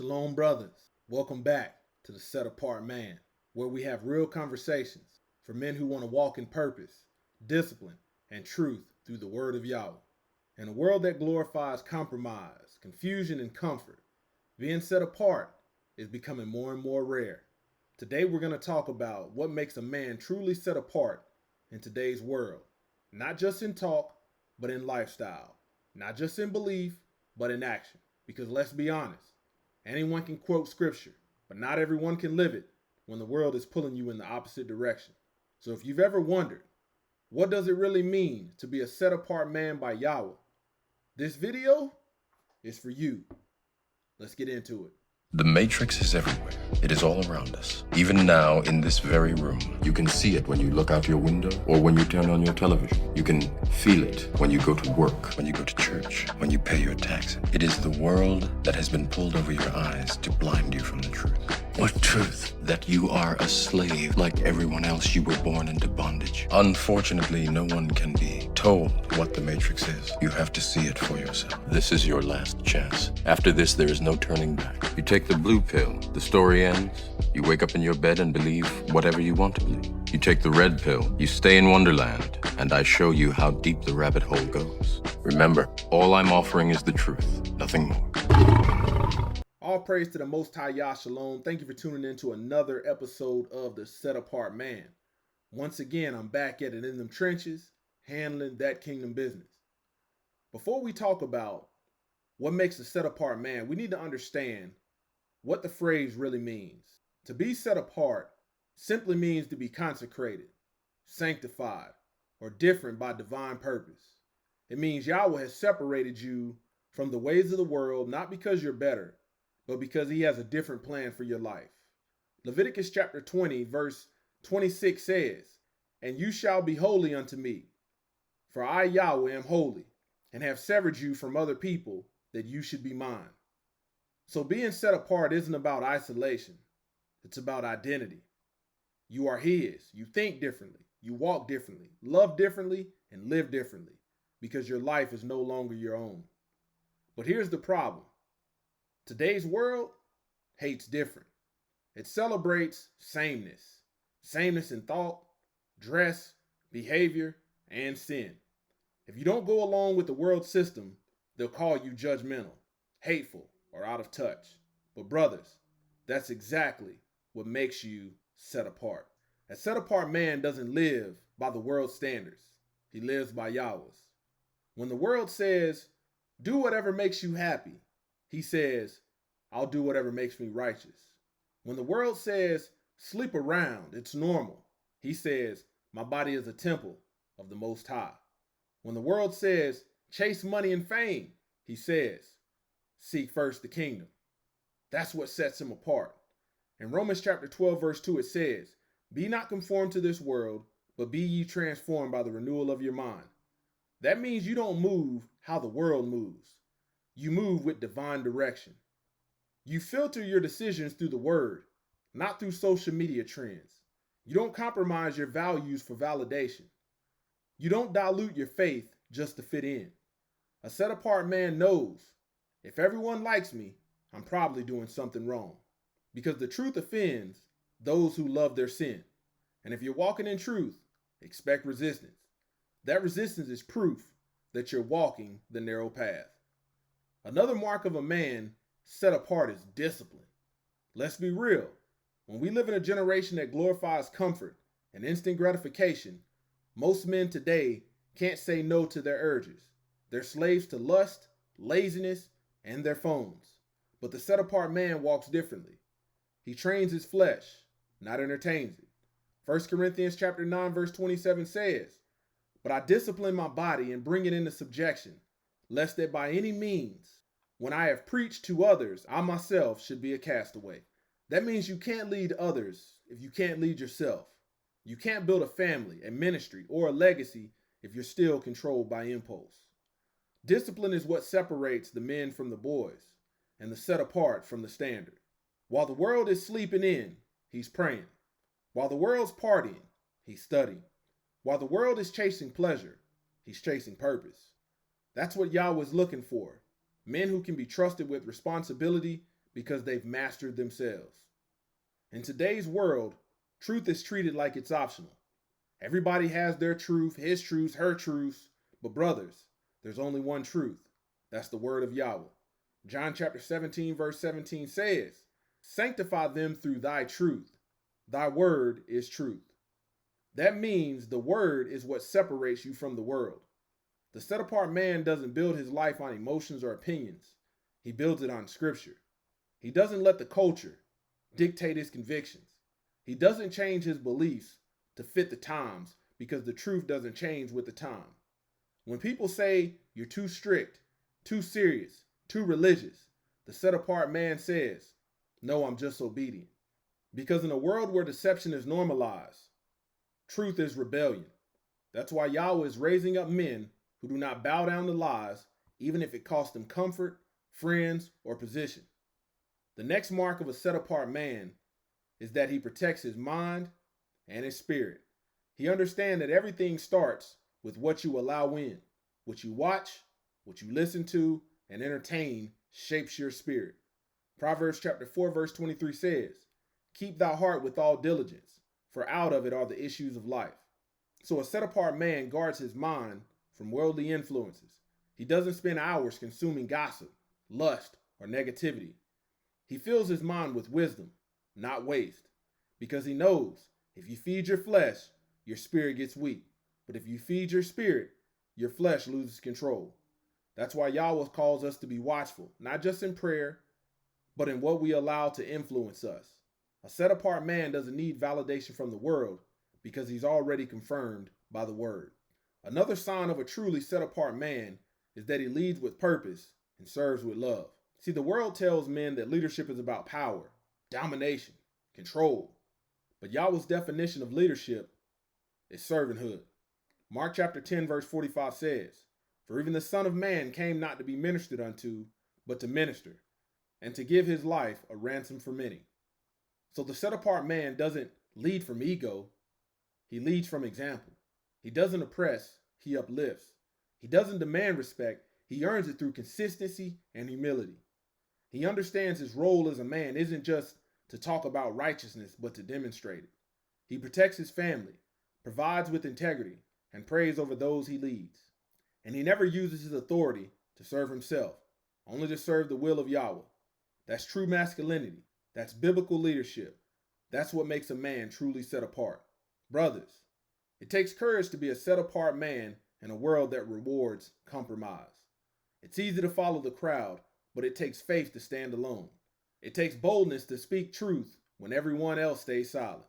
Shalom, brothers. Welcome back to the Set Apart Man, where we have real conversations for men who want to walk in purpose, discipline, and truth through the word of Yahweh. In a world that glorifies compromise, confusion, and comfort, being set apart is becoming more and more rare. Today, we're going to talk about what makes a man truly set apart in today's world, not just in talk, but in lifestyle, not just in belief, but in action. Because let's be honest, anyone can quote scripture, but not everyone can live it when the world is pulling you in the opposite direction. So if you've ever wondered, what does it really mean to be a set apart man by Yahweh? This video is for you. Let's get into it. The Matrix is everywhere. It is all around us. Even now, in this very room. You can see it when you look out your window or when you turn on your television. You can feel it when you go to work, when you go to church, when you pay your taxes. It is the world that has been pulled over your eyes to blind you from the truth. What truth? That you are a slave like everyone else. You were born into bondage. Unfortunately, no one can be told what the Matrix is. You have to see it for yourself. This is your last chance. After this, there is no turning back. You take the blue pill, the story ends. You wake up in your bed and believe whatever you want to believe. You take the red pill, you stay in Wonderland, and I show you how deep the rabbit hole goes. Remember, all I'm offering is the truth, nothing more. All praise to the Most High Yah Shalom. Thank you for tuning in to another episode of the Set Apart Man. Once again, I'm back at it in them trenches, handling that kingdom business. Before we talk about what makes a set apart man, we need to understand what the phrase really means. To be set apart simply means to be consecrated, sanctified, or different by divine purpose. It means Yahweh has separated you from the ways of the world, not because you're better, but because he has a different plan for your life. Leviticus chapter 20, verse 26 says, "And you shall be holy unto me, for I Yahweh am holy, and have severed you from other people, that you should be mine." So being set apart isn't about isolation. It's about identity. You are his. You think differently. You walk differently, love differently, and live differently, because your life is no longer your own. But here's the problem. Today's world hates different. It celebrates sameness. Sameness in thought, dress, behavior, and sin. If you don't go along with the world system, they'll call you judgmental, hateful, or out of touch. But brothers, that's exactly what makes you set apart. A set apart man doesn't live by the world's standards. He lives by Yahweh's. When the world says, do whatever makes you happy, he says, I'll do whatever makes me righteous. When the world says, sleep around, it's normal, he says, my body is a temple of the Most High. When the world says, chase money and fame, he says, seek first the kingdom. That's what sets him apart. In Romans chapter 12, verse 2, it says, be not conformed to this world, but be ye transformed by the renewal of your mind. That means you don't move how the world moves. You move with divine direction. You filter your decisions through the word, not through social media trends. You don't compromise your values for validation. You don't dilute your faith just to fit in. A set apart man knows, if everyone likes me, I'm probably doing something wrong. Because the truth offends those who love their sin. And if you're walking in truth, expect resistance. That resistance is proof that you're walking the narrow path. Another mark of a man set apart is discipline. Let's be real. When we live in a generation that glorifies comfort and instant gratification, most men today can't say no to their urges. They're slaves to lust, laziness, and their phones. But the set apart man walks differently. He trains his flesh, not entertains it. 1 Corinthians chapter 9, verse 27 says, but I discipline my body and bring it into subjection, lest that by any means, when I have preached to others, I myself should be a castaway. That means you can't lead others if you can't lead yourself. You can't build a family, a ministry, or a legacy if you're still controlled by impulse. Discipline is what separates the men from the boys and the set apart from the standard. While the world is sleeping in, he's praying. While the world's partying, he's studying. While the world is chasing pleasure, he's chasing purpose. That's what Yahweh's looking for. Men who can be trusted with responsibility because they've mastered themselves. In today's world, truth is treated like it's optional. Everybody has their truth, his truths, her truths, but brothers, there's only one truth. That's the word of Yahweh. John chapter 17, verse 17 says, "Sanctify them through thy truth. Thy word is truth." That means the word is what separates you from the world. The set apart man doesn't build his life on emotions or opinions. He builds it on scripture. He doesn't let the culture dictate his convictions. He doesn't change his beliefs to fit the times because the truth doesn't change with the time. When people say you're too strict, too serious, too religious, the set apart man says, "No, I'm just obedient." Because in a world where deception is normalized, truth is rebellion. That's why Yahweh is raising up men who do not bow down to lies, even if it costs them comfort, friends, or position. The next mark of a set apart man is that he protects his mind and his spirit. He understands that everything starts with what you allow in. What you watch, what you listen to, and entertain shapes your spirit. Proverbs chapter 4, verse 23 says, "Keep thy heart with all diligence, for out of it are the issues of life." So a set apart man guards his mind from worldly influences. He doesn't spend hours consuming gossip, lust, or negativity. He fills his mind with wisdom, not waste, because he knows if you feed your flesh, your spirit gets weak. But if you feed your spirit, your flesh loses control. That's why Yahweh calls us to be watchful, not just in prayer, but in what we allow to influence us. A set apart man doesn't need validation from the world because he's already confirmed by the word. Another sign of a truly set apart man is that he leads with purpose and serves with love. See, the world tells men that leadership is about power, domination, control. But Yahweh's definition of leadership is servanthood. Mark chapter 10, verse 45 says, "For even the Son of Man came not to be ministered unto, but to minister, and to give his life a ransom for many." So the set apart man doesn't lead from ego, he leads from example. He doesn't oppress, he uplifts. He doesn't demand respect, he earns it through consistency and humility. He understands his role as a man isn't just to talk about righteousness, but to demonstrate it. He protects his family, provides with integrity, and prays over those he leads. And he never uses his authority to serve himself, only to serve the will of Yahweh. That's true masculinity. That's biblical leadership. That's what makes a man truly set apart. Brothers, it takes courage to be a set apart man in a world that rewards compromise. It's easy to follow the crowd, but it takes faith to stand alone. It takes boldness to speak truth when everyone else stays silent.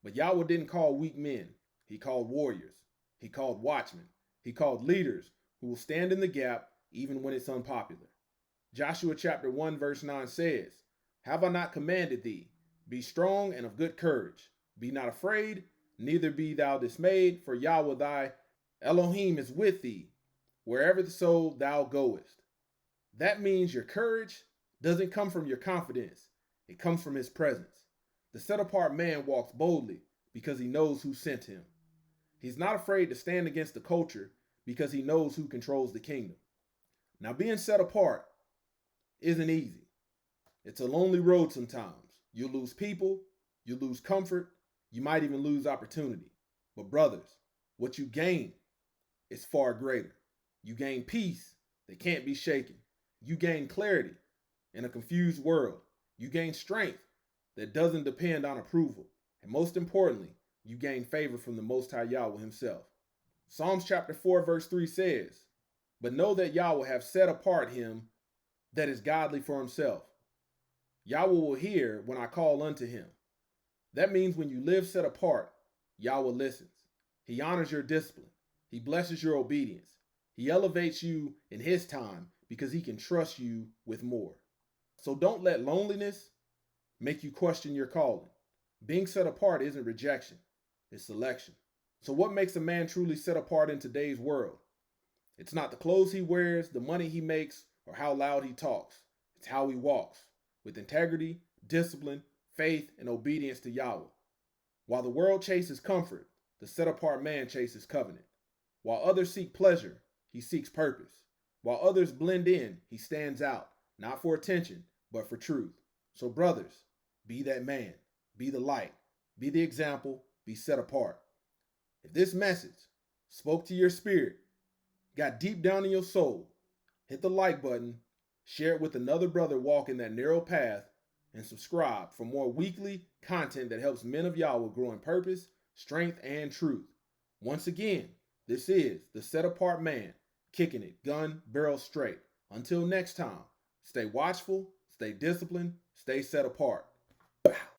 But Yahweh didn't call weak men. He called warriors. He called watchmen. He called leaders who will stand in the gap even when it's unpopular. Joshua chapter 1 verse 9 says, "Have I not commanded thee? Be strong and of good courage. Be not afraid, neither be thou dismayed, for Yahweh thy Elohim is with thee, wherever thou goest." That means your courage doesn't come from your confidence. It comes from his presence. The set apart man walks boldly because he knows who sent him. He's not afraid to stand against the culture because he knows who controls the kingdom. Now, being set apart isn't easy. It's a lonely road sometimes. You lose people, you lose comfort, you might even lose opportunity. But brothers, what you gain is far greater. You gain peace that can't be shaken. You gain clarity in a confused world. You gain strength that doesn't depend on approval. And most importantly, you gain favor from the Most High Yahweh himself. Psalms chapter 4 verse 3 says, "But know that Yahweh have set apart him that is godly for himself. Yahweh will hear when I call unto him." That means when you live set apart, Yahweh listens. He honors your discipline. He blesses your obedience. He elevates you in his time because he can trust you with more. So don't let loneliness make you question your calling. Being set apart isn't rejection, it's selection. So what makes a man truly set apart in today's world? It's not the clothes he wears, the money he makes, or how loud he talks. It's how he walks, with integrity, discipline, faith, and obedience to Yahweh. While the world chases comfort, the set-apart man chases covenant. While others seek pleasure, he seeks purpose. While others blend in, he stands out, not for attention, but for truth. So, brothers, be that man, be the light, be the example, be set apart. If this message spoke to your spirit, got deep down in your soul, hit the like button, share it with another brother walking that narrow path, and subscribe for more weekly content that helps men of Yahweh grow in purpose, strength, and truth. Once again, this is the Set Apart Man, kicking it gun barrel straight. Until next time, stay watchful, stay disciplined, stay set apart.